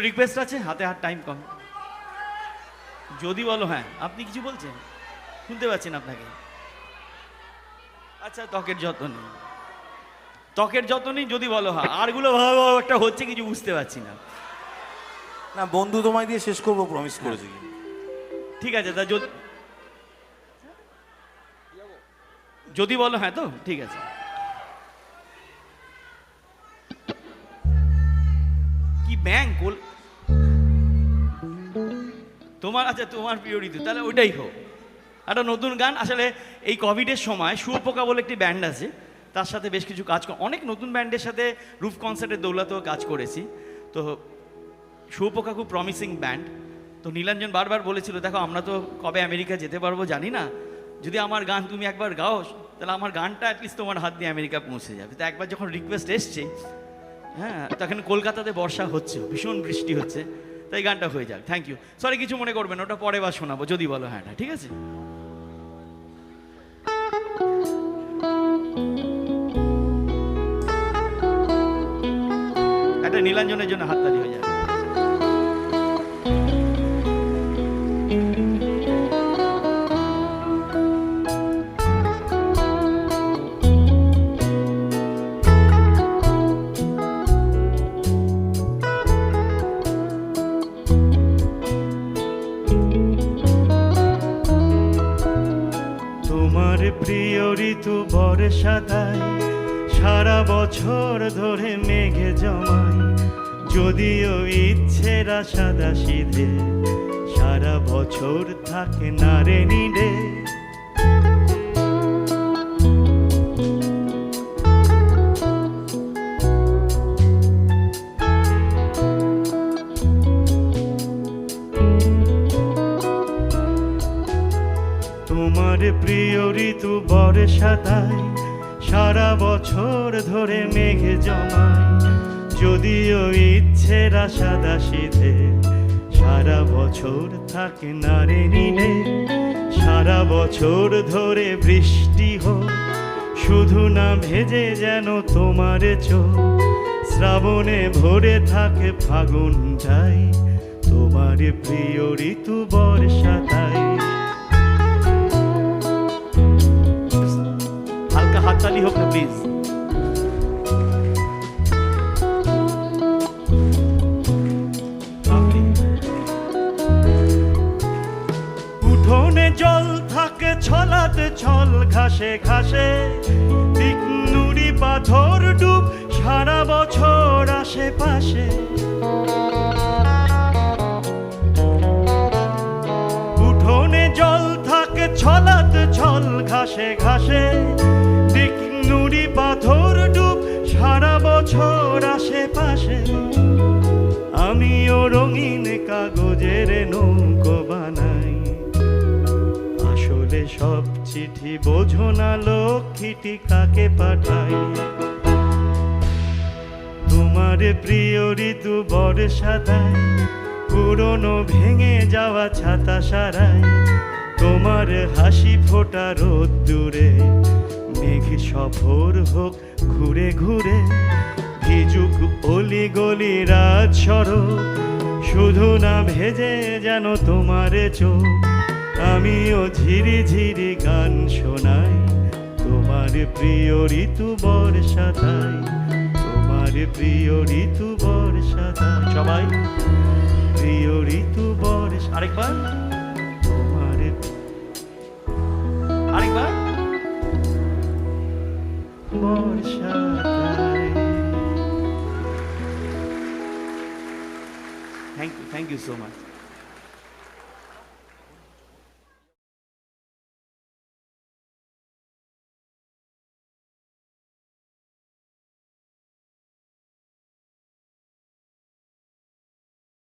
Request আছে? হাতে হাত, টাইম কম। যদি বলো হ্যাঁ। আপনি কিছু বলছেন? শুনতে পাচ্ছেন আপনাকে? আচ্ছা, ত্বকের যত্ন নেই, ত্বকের যত্ন নেই, যদি বলো হ্যাঁ। আরগুলো ভালো একটা হচ্ছে, কিছু বুঝতে পারছি না। না বন্ধু তোমায় দিয়ে শেষ করবো প্রমিস করেছি। ঠিক আছে, তা যদি বলো হ্যাঁ তো ঠিক আছে। কি ব্যাংক তোমার? আচ্ছা, তোমার প্রিয় ঋতু, তাহলে ওইটাই হোক। একটা নতুন গান। আসলে এই কোভিডের সময় শুয়োপোকা বলে একটি ব্যান্ড আছে, তার সাথে বেশ কিছু কাজ, অনেক নতুন ব্যান্ডের সাথে রুফ কনসার্টের দৌলতেও কাজ করেছি। তো শুয়োপোকা খুব প্রমিসিং ব্যান্ড। তো নীলাঞ্জন বারবার বলেছিল, দেখো আমরা তো কবে আমেরিকা যেতে পারবো জানি না, যদি আমার গান তুমি একবার গাও তাহলে আমার গানটা অ্যাটলিস্ট তোমার হাত দিয়ে আমেরিকা পৌঁছে যাবে। তো একবার যখন রিকোয়েস্ট এসছে, হ্যাঁ, তখন কলকাতাতে বর্ষা হচ্ছে, ভীষণ বৃষ্টি হচ্ছে, তাই গানটা হয়ে যাক। থ্যাংক ইউ, সরি, কিছু মনে করবেন, ওটা পরে বা শোনাবো, যদি বলো হ্যাঁ। ঠিক আছে। একটা নীলাঞ্জনের জন্য হাততালি হয়ে যাবে। তোমার প্রিয় ঋতু বর্ষাতায় সারা বছর ধরে মেঘে জমায়, যদিও ইচ্ছেরা সাদা সিধে সারা বছর থাকে না রে নিডে। তোমার প্রিয় ঋতু বর্ষাতায় সারা বছর ধরে মেঘে জমায়, যদিও ইচ্ছেরা সাদা সিধে সারা বছর থাকে না রে নিডে। সারা বছর ধরে বৃষ্টি হোক, শুধু না ভেজে যেন তোমার চোখ, শ্রাবণে ভরে থাকে ফাগুনটাই, তোমার প্রিয় ঋতু বর্ষাতায়। হালকা হাততালি হোক না প্লিজ। উঠোনে জল থাকে ছলাতে ছল ঘাসে ঘাসে, নুড়ি পাথর ডুব সারা বছর আশেপাশে। উঠোনে জল থাকে ছলাতে ছল ঘাসে ঘাসে, নুড়ি পাথর ডুব সারা বছর আশেপাশে। আমিও রঙিন কাগজের নৌকো বানাই, আসলে সব চিঠি বোঝো না লক্ষ্মীটি কাকে পাঠাই। তোমার প্রিয় ঋতু বর্ষাতায় পুরনো ভেঙে যাওয়া ছাতা সারায়, তোমার হাসি ফোটা রোদ্দুরে মেঘ সফর হোক ঘুরে ঘুরে। ভিজুক অলি গলি রাত সড়ক, শুধু না ভেজে যেন তোমার চোখ, আমিও ঝিরি ঝিরি গান শোনাই, তোমার প্রিয় ঋতু বর্ষাতায়, তোমার প্রিয় ঋতু বর্ষাতায়। সবাই প্রিয় ঋতু বর্ষা। আরেকবার, তোমার আরেকবার। বর্ষাতায়। Thank you so much.